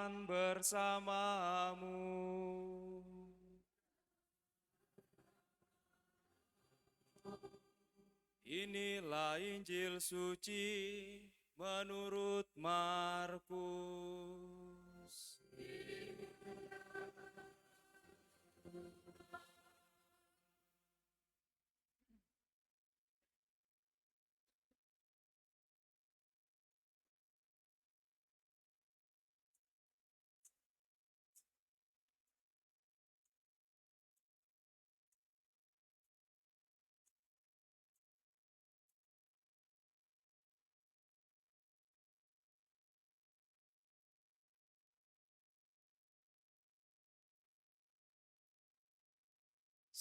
Tuhan bersamamu. Inilah Injil suci menurut Markus.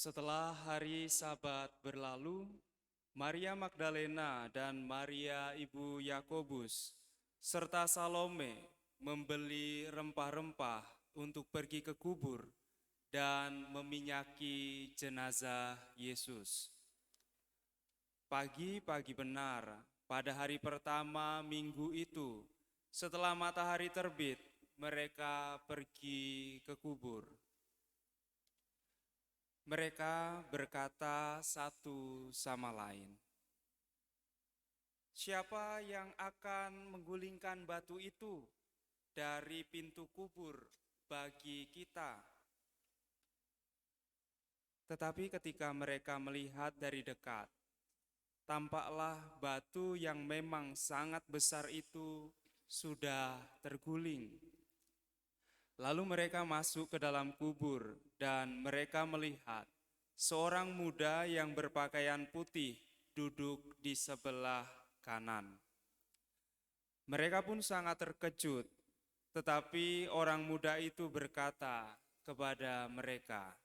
Setelah hari Sabat berlalu, Maria Magdalena dan Maria ibu Yakobus serta Salome membeli rempah-rempah untuk pergi ke kubur dan meminyaki jenazah Yesus. Pagi-pagi benar, pada hari pertama minggu itu, setelah matahari terbit, mereka pergi ke kubur. Mereka berkata satu sama lain, "Siapa yang akan menggulingkan batu itu dari pintu kubur bagi kita?" Tetapi ketika mereka melihat dari dekat, tampaklah batu yang memang sangat besar itu sudah terguling. Lalu mereka masuk ke dalam kubur dan mereka melihat seorang muda yang berpakaian putih duduk di sebelah kanan. Mereka pun sangat terkejut, tetapi orang muda itu berkata kepada mereka,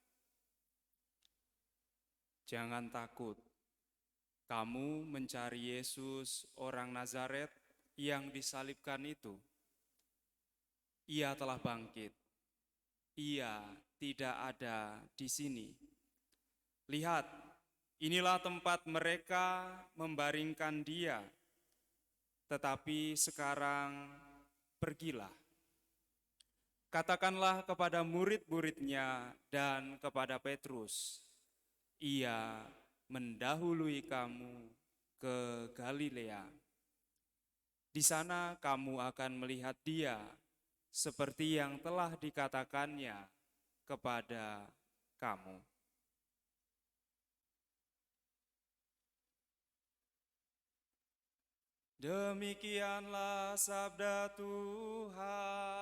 "Jangan takut, kamu mencari Yesus orang Nazaret yang disalibkan itu. Ia telah bangkit. Ia tidak ada di sini. Lihat, inilah tempat mereka membaringkan dia. Tetapi sekarang pergilah. Katakanlah kepada murid-muridnya dan kepada Petrus, ia mendahului kamu ke Galilea. Di sana kamu akan melihat dia seperti yang telah dikatakannya kepada kamu." Demikianlah sabda Tuhan.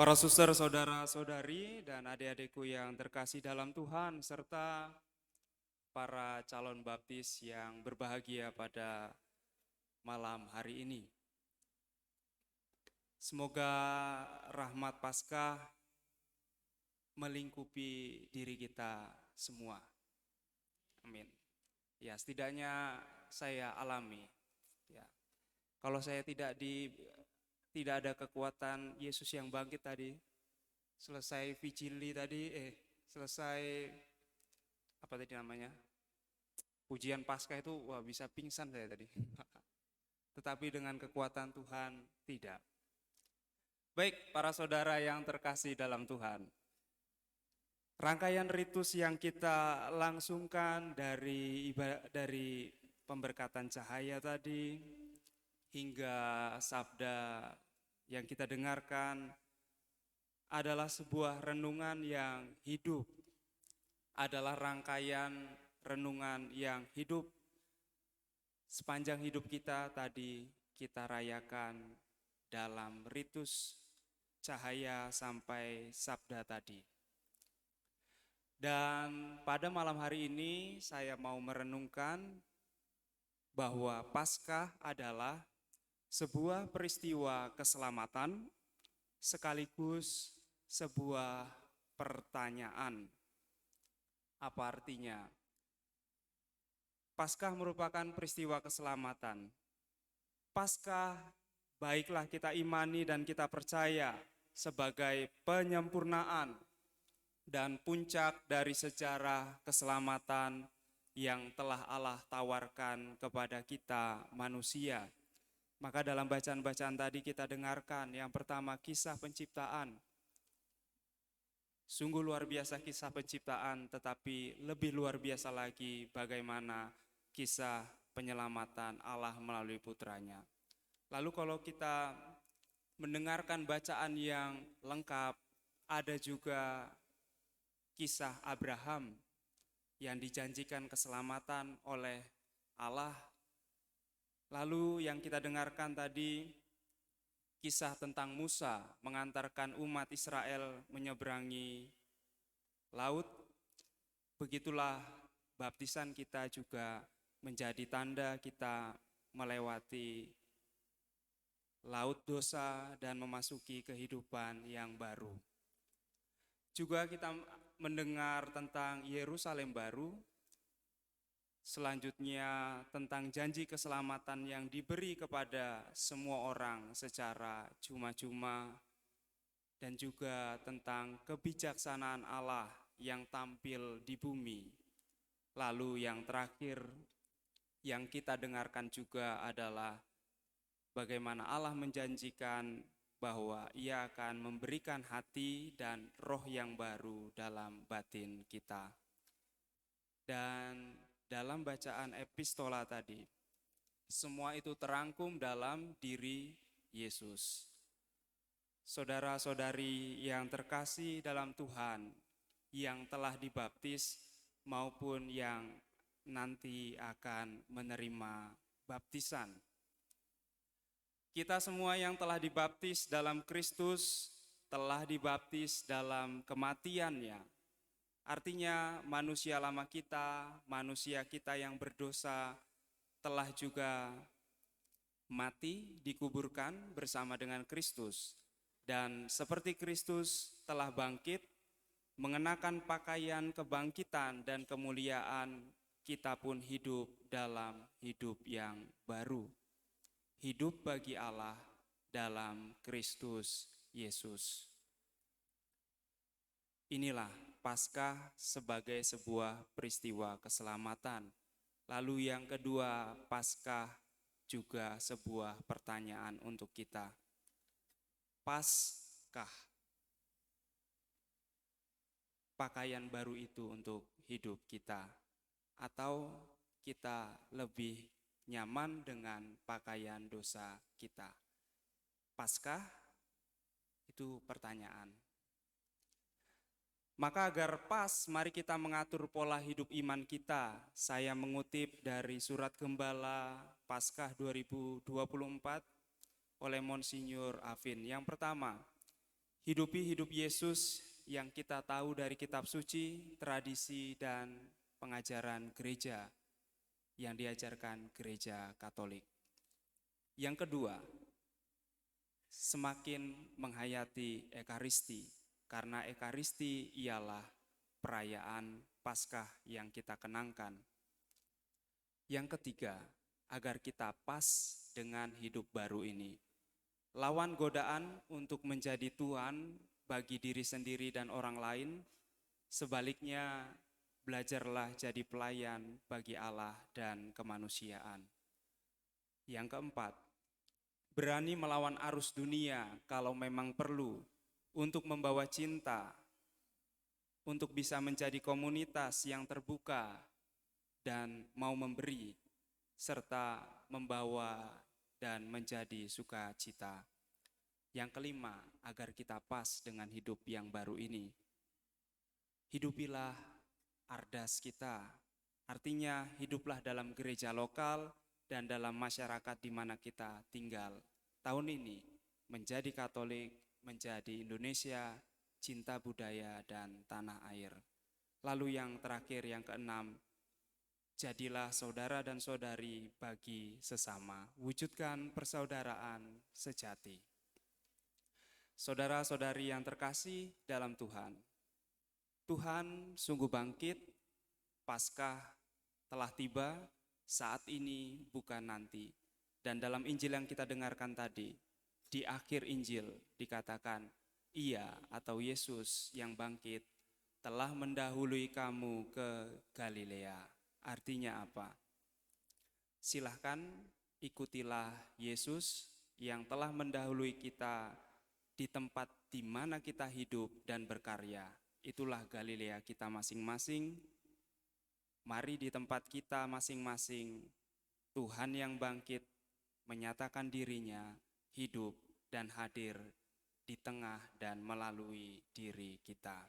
Para suster, saudara-saudari, dan adik-adikku yang terkasih dalam Tuhan, serta para calon baptis yang berbahagia pada malam hari ini. Semoga rahmat Paskah melingkupi diri kita semua. Amin. Ya, setidaknya saya alami. Ya, kalau saya tidak ada kekuatan Yesus yang bangkit tadi, selesai vigili tadi, selesai apa tadi namanya, ujian Paskah itu, wah bisa pingsan saya tadi. Tetapi dengan kekuatan Tuhan tidak. Baik, para saudara yang terkasih dalam Tuhan, rangkaian ritus yang kita langsungkan dari pemberkatan cahaya tadi hingga sabda yang kita dengarkan adalah sebuah renungan yang hidup, adalah rangkaian renungan yang hidup. Sepanjang hidup kita tadi kita rayakan dalam ritus cahaya sampai sabda tadi. Dan pada malam hari ini saya mau merenungkan bahwa Paskah adalah sebuah peristiwa keselamatan sekaligus sebuah pertanyaan. Apa artinya? Paskah merupakan peristiwa keselamatan. Paskah baiklah kita imani dan kita percaya sebagai penyempurnaan dan puncak dari sejarah keselamatan yang telah Allah tawarkan kepada kita manusia. Maka dalam bacaan-bacaan tadi kita dengarkan yang pertama kisah penciptaan. Sungguh luar biasa kisah penciptaan, tetapi lebih luar biasa lagi bagaimana kisah penyelamatan Allah melalui putranya. Lalu kalau kita mendengarkan bacaan yang lengkap, ada juga kisah Abraham yang dijanjikan keselamatan oleh Allah. Lalu yang kita dengarkan tadi kisah tentang Musa mengantarkan umat Israel menyeberangi laut. Begitulah baptisan kita juga menjadi tanda kita melewati laut dosa dan memasuki kehidupan yang baru. Juga kita mendengar tentang Yerusalem baru, selanjutnya tentang janji keselamatan yang diberi kepada semua orang secara cuma-cuma, dan juga tentang kebijaksanaan Allah yang tampil di bumi. Lalu yang terakhir yang kita dengarkan juga adalah bagaimana Allah menjanjikan bahwa Ia akan memberikan hati dan roh yang baru dalam batin kita. Dan dalam bacaan epistola tadi, semua itu terangkum dalam diri Yesus. Saudara-saudari yang terkasih dalam Tuhan, yang telah dibaptis maupun yang nanti akan menerima baptisan. Kita semua yang telah dibaptis dalam Kristus, telah dibaptis dalam kematiannya. Artinya manusia lama kita, manusia kita yang berdosa telah juga mati, dikuburkan bersama dengan Kristus. Dan seperti Kristus telah bangkit, mengenakan pakaian kebangkitan dan kemuliaan, kita pun hidup dalam hidup yang baru. Hidup bagi Allah dalam Kristus Yesus. Inilah Paskah sebagai sebuah peristiwa keselamatan. Lalu yang kedua, Paskah juga sebuah pertanyaan untuk kita. Paskah, pakaian baru itu untuk hidup kita, atau kita lebih nyaman dengan pakaian dosa kita? Paskah itu pertanyaan. Maka agar pas, mari kita mengatur pola hidup iman kita. Saya mengutip dari Surat Gembala Paskah 2024 oleh Monsinyur Afin. Yang pertama, hidupi hidup Yesus yang kita tahu dari kitab suci, tradisi, dan pengajaran gereja yang diajarkan gereja Katolik. Yang kedua, semakin menghayati Ekaristi, karena Ekaristi ialah perayaan Paskah yang kita kenangkan. Yang ketiga, agar kita pas dengan hidup baru ini. Lawan godaan untuk menjadi Tuhan bagi diri sendiri dan orang lain, sebaliknya belajarlah jadi pelayan bagi Allah dan kemanusiaan. Yang keempat, berani melawan arus dunia kalau memang perlu, untuk membawa cinta, untuk bisa menjadi komunitas yang terbuka dan mau memberi, serta membawa dan menjadi sukacita. Yang kelima, agar kita pas dengan hidup yang baru ini. Hidupilah ardas kita, artinya hiduplah dalam gereja lokal dan dalam masyarakat di mana kita tinggal. Tahun ini menjadi Katolik, menjadi Indonesia, cinta budaya dan tanah air. Lalu yang terakhir, yang keenam, jadilah saudara dan saudari bagi sesama, wujudkan persaudaraan sejati. Saudara-saudari yang terkasih dalam Tuhan, Tuhan sungguh bangkit, Paskah telah tiba, saat ini bukan nanti. Dan dalam Injil yang kita dengarkan tadi, di akhir Injil dikatakan, Ia atau Yesus yang bangkit telah mendahului kamu ke Galilea. Artinya apa? Silahkan ikutilah Yesus yang telah mendahului kita di tempat di mana kita hidup dan berkarya. Itulah Galilea kita masing-masing. Mari di tempat kita masing-masing, Tuhan yang bangkit menyatakan dirinya hidup dan hadir di tengah dan melalui diri kita.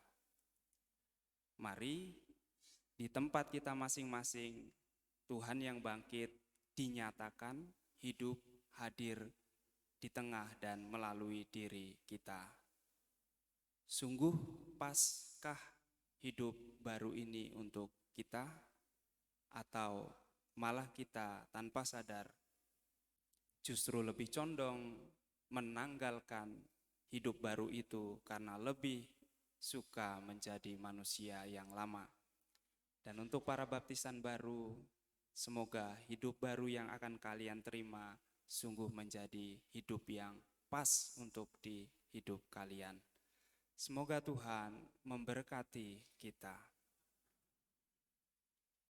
Mari di tempat kita masing-masing, Tuhan yang bangkit dinyatakan hidup, hadir di tengah dan melalui diri kita. Sungguh Paskah hidup baru ini untuk kita, atau malah kita tanpa sadar justru lebih condong menanggalkan hidup baru itu karena lebih suka menjadi manusia yang lama. Dan untuk para baptisan baru, semoga hidup baru yang akan kalian terima sungguh menjadi hidup yang pas untuk di hidup kalian. Semoga Tuhan memberkati kita.